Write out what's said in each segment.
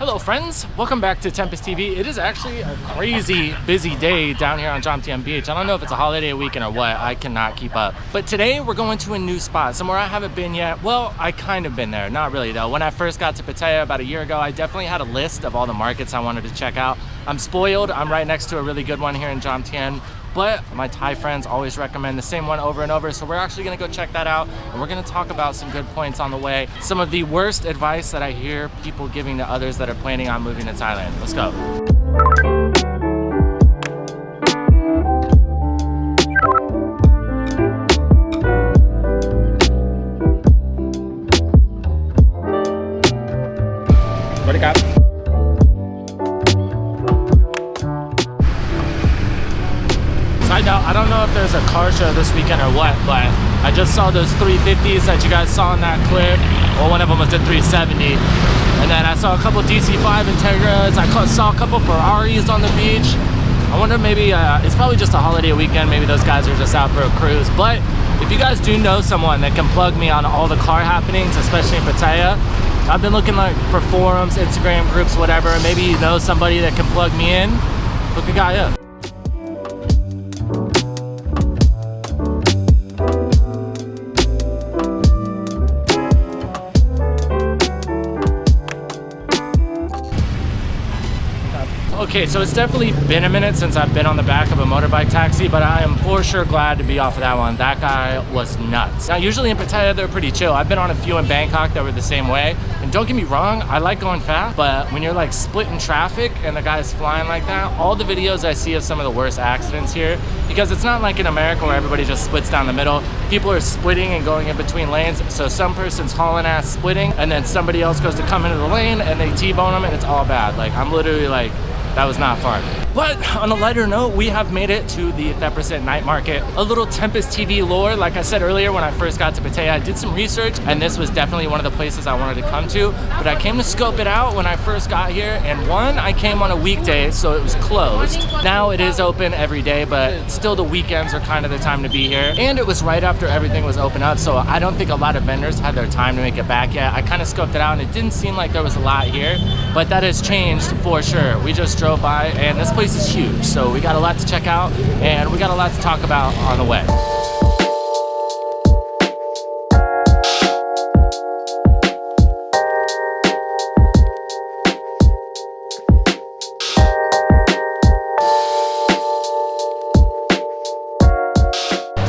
Hello friends, welcome back to Tempus TV. It is actually a crazy busy day down here on Jom Tien Beach. I don't know if it's a holiday weekend or what, I cannot keep up. But today we're going to a new spot, somewhere I haven't been yet. Well, I kind of been there, not really though. When I first got to Pattaya about a year ago, I definitely had a list of all the markets I wanted to check out. I'm spoiled, I'm right next to a really good one here in Jom Tien. But my Thai friends always recommend the same one over and over, so we're actually gonna go check that out, and we're gonna talk about some good points on the way. Some of the worst advice that I hear people giving to others that are planning on moving to Thailand. Let's go. What do you got? I don't know if there's a car show this weekend or what, but I just saw those 350s that you guys saw in that clip. Well, one of them was the 370. And then I saw a couple DC5 Integras. I saw a couple Ferraris on the beach. I wonder maybe, it's probably just a holiday weekend. Maybe those guys are just out for a cruise. But if you guys do know someone that can plug me on all the car happenings, especially in Pattaya, I've been looking for forums, Instagram groups, whatever. Maybe you know somebody that can plug me in. Hook a guy up. Okay, so it's definitely been a minute since I've been on the back of a motorbike taxi, but I am for sure glad to be off of that one. That guy was nuts. Now, usually in Pattaya, they're pretty chill. I've been on a few in Bangkok that were the same way. And don't get me wrong, I like going fast, but when you're like splitting traffic and the guy's flying like that, all the videos I see of some of the worst accidents here, because it's not like in America where everybody just splits down the middle. People are splitting and going in between lanes. So some person's hauling ass splitting, and then somebody else goes to come into the lane and they T-bone them, and it's all bad. Like, I'm literally like, that was not fun. But on a lighter note, we have made it to the 10% night market. A little Tempus TV lore. Like I said earlier, when I first got to Pattaya, I did some research, and this was definitely one of the places I wanted to come to. But I came to scope it out when I first got here, and one, I came on a weekday, so it was closed. Now it is open every day, but still the weekends are kind of the time to be here. And it was right after everything was open up, so I don't think a lot of vendors had their time to make it back yet. I kind of scoped it out, and it didn't seem like there was a lot here, but that has changed for sure. We just drove by, and this place is huge, so we got a lot to check out, and we got a lot to talk about on the way.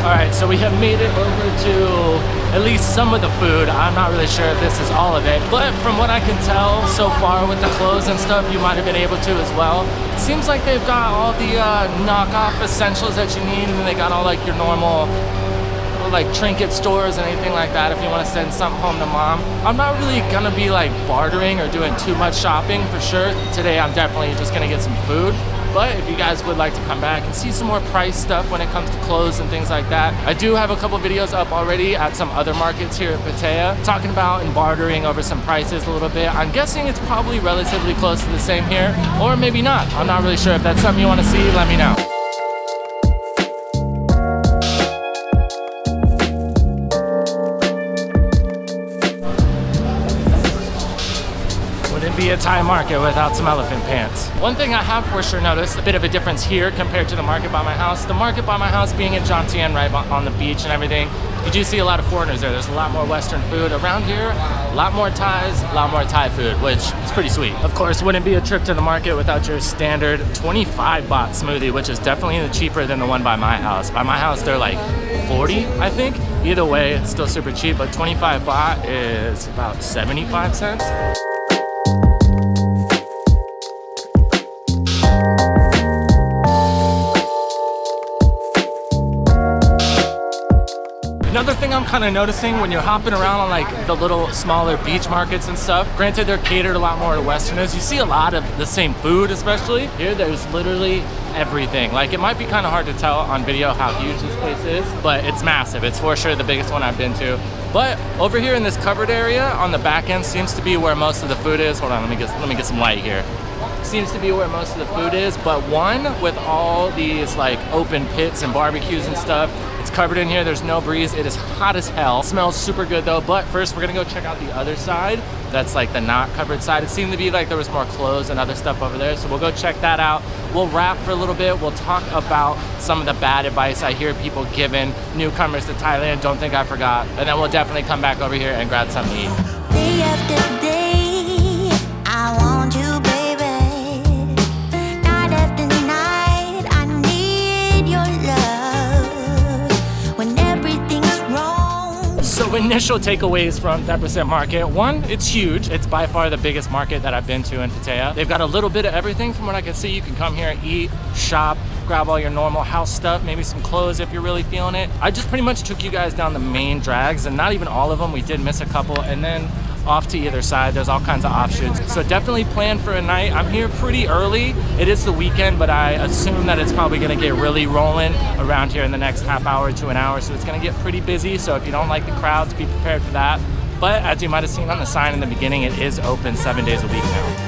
Alright, so we have made it over to at least some of the food. I'm not really sure if this is all of it, but from what I can tell so far with the clothes and stuff, you might have been able to as well. Seems like they've got all the knockoff essentials that you need, and then they got all like your normal like trinket stores and anything like that if you want to send something home to mom. I'm not really gonna be like bartering or doing too much shopping for sure. Today I'm definitely just gonna get some food. But if you guys would like to come back and see some more price stuff when it comes to clothes and things like that, I do have a couple videos up already at some other markets here at Pattaya talking about and bartering over some prices a little bit. I'm guessing it's probably relatively close to the same here, or maybe not. I'm not really sure. If that's something you want to see, let me know. Be a Thai market without some elephant pants. One thing I have for sure noticed, a bit of a difference here compared to the market by my house. The market by my house being in Jom Tien, right on the beach and everything, you do see a lot of foreigners there. There's a lot more Western food around here, a lot more Thais, a lot more Thai food, which is pretty sweet. Of course, wouldn't be a trip to the market without your standard 25 baht smoothie, which is definitely cheaper than the one by my house. By my house, they're like 40, I think. Either way, it's still super cheap, but 25 baht is about 75 cents. Another thing I'm kind of noticing when you're hopping around on like the little smaller beach markets and stuff, granted they're catered a lot more to Westerners, you see a lot of the same food. Especially here, there's literally everything. Like, it might be kind of hard to tell on video how huge this place is, but it's massive. It's for sure the biggest one I've been to. But over here in this covered area on the back end seems to be where most of the food is. Hold on, let me get some light here. Seems to be where most of the food is, but one with all these like open pits and barbecues and stuff, It's covered in here. There's no breeze. It is hot as hell. It smells super good though. But first we're gonna go check out the other side. That's like the not covered side. It seemed to be like there was more clothes and other stuff over there. So we'll go check that out. We'll wrap for a little bit. We'll talk about some of the bad advice I hear people giving newcomers to Thailand. Don't think I forgot. And then we'll definitely come back over here and grab something to eat. Day after day, I want you, baby. Night after night, I need your love. When everything's wrong. So initial takeaways from 10% Market. One, it's huge. It's by far the biggest market that I've been to in Pattaya. They've got a little bit of everything from what I can see. You can come here, eat, shop, grab all your normal house stuff, maybe some clothes if you're really feeling it. I just pretty much took you guys down the main drags, and not even all of them. We did miss a couple, and then off to either side there's all kinds of offshoots. So definitely plan for a night. I'm here pretty early. It is the weekend, but I assume that it's probably gonna get really rolling around here in the next half hour to an hour, so it's gonna get pretty busy. So if you don't like the crowds, be prepared for that. But as you might have seen on the sign in the beginning, it is open 7 days a week now.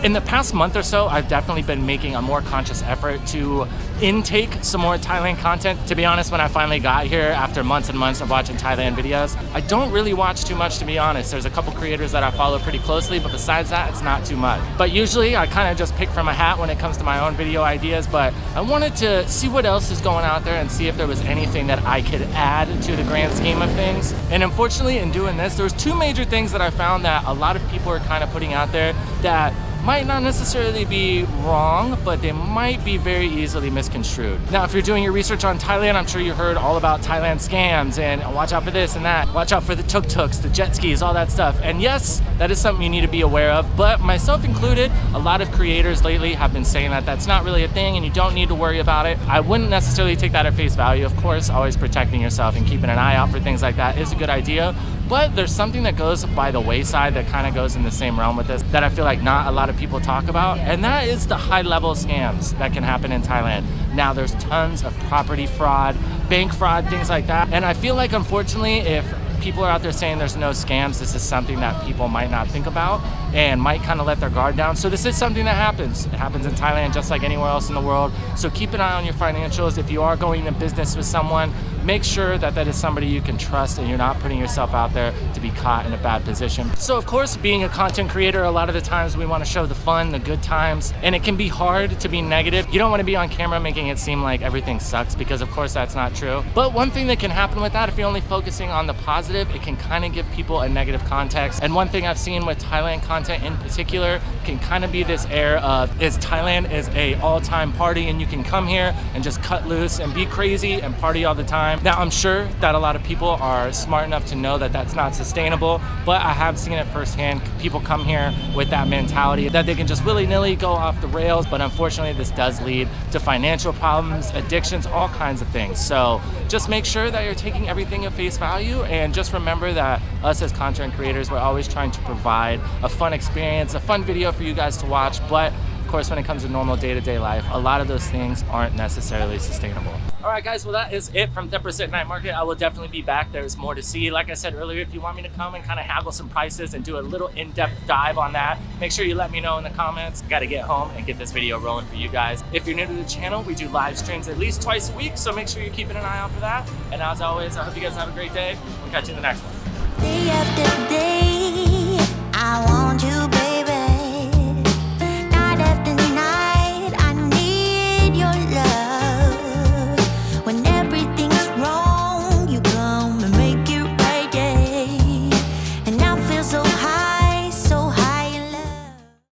In the past month or so, I've definitely been making a more conscious effort to intake some more Thailand content. To be honest, when I finally got here after months and months of watching Thailand videos, I don't really watch too much, to be honest. There's a couple creators that I follow pretty closely, but besides that, it's not too much. But usually I kind of just pick from a hat when it comes to my own video ideas, but I wanted to see what else is going out there and see if there was anything that I could add to the grand scheme of things. And unfortunately, in doing this, there was two major things that I found that a lot of people are kind of putting out there that might not necessarily be wrong, but they might be very easily misconstrued. Now, if you're doing your research on Thailand, I'm sure you heard all about Thailand scams and watch out for this and that. Watch out for the tuk-tuks, the jet skis, all that stuff. And yes, that is something you need to be aware of, but myself included, a lot of creators lately have been saying that that's not really a thing and you don't need to worry about it. I wouldn't necessarily take that at face value. Of course, always protecting yourself and keeping an eye out for things like that is a good idea. But there's something that goes by the wayside that kind of goes in the same realm with this that I feel like not a lot of people talk about, and that is the high-level scams that can happen in Thailand. Now, there's tons of property fraud, bank fraud, things like that, and I feel like, unfortunately, if people are out there saying there's no scams, this is something that people might not think about and might kind of let their guard down. So this is something that happens. It happens in Thailand just like anywhere else in the world. So keep an eye on your financials. If you are going into business with someone, make sure that that is somebody you can trust and you're not putting yourself out there to be caught in a bad position. So of course, being a content creator, a lot of the times we want to show the fun, the good times, and it can be hard to be negative. You don't want to be on camera making it seem like everything sucks, because of course that's not true. But one thing that can happen with that, if you're only focusing on the positive, it can kind of give people a negative context. And one thing I've seen with Thailand content in particular can kind of be this air of Thailand is a all-time party and you can come here and just cut loose and be crazy and party all the time. Now, I'm sure that a lot of people are smart enough to know that that's not sustainable, but I have seen it firsthand. People come here with that mentality that they can just willy-nilly go off the rails, but unfortunately this does lead to financial problems, addictions, all kinds of things. So just make sure that you're taking everything at face value, and just remember that us as content creators, we're always trying to provide a fun experience, a fun video for you guys to watch, but of course when it comes to normal day-to-day life, a lot of those things aren't necessarily sustainable. All right guys, well that is it from 10% Night Market. I will definitely be back. There's more to see. Like I said earlier, if you want me to come and kind of haggle some prices and do a little in-depth dive on that, make sure you let me know in the comments. Got to get home and get this video rolling for you guys. If you're new to the channel, we do live streams at least twice a week, so make sure you're keeping an eye out for that. And as always, I hope you guys have a great day. We'll catch you in the next one. Day after day, I want you, baby. Night after night, I need your love. When everything's wrong, you come and make it right, yeah. And I feel so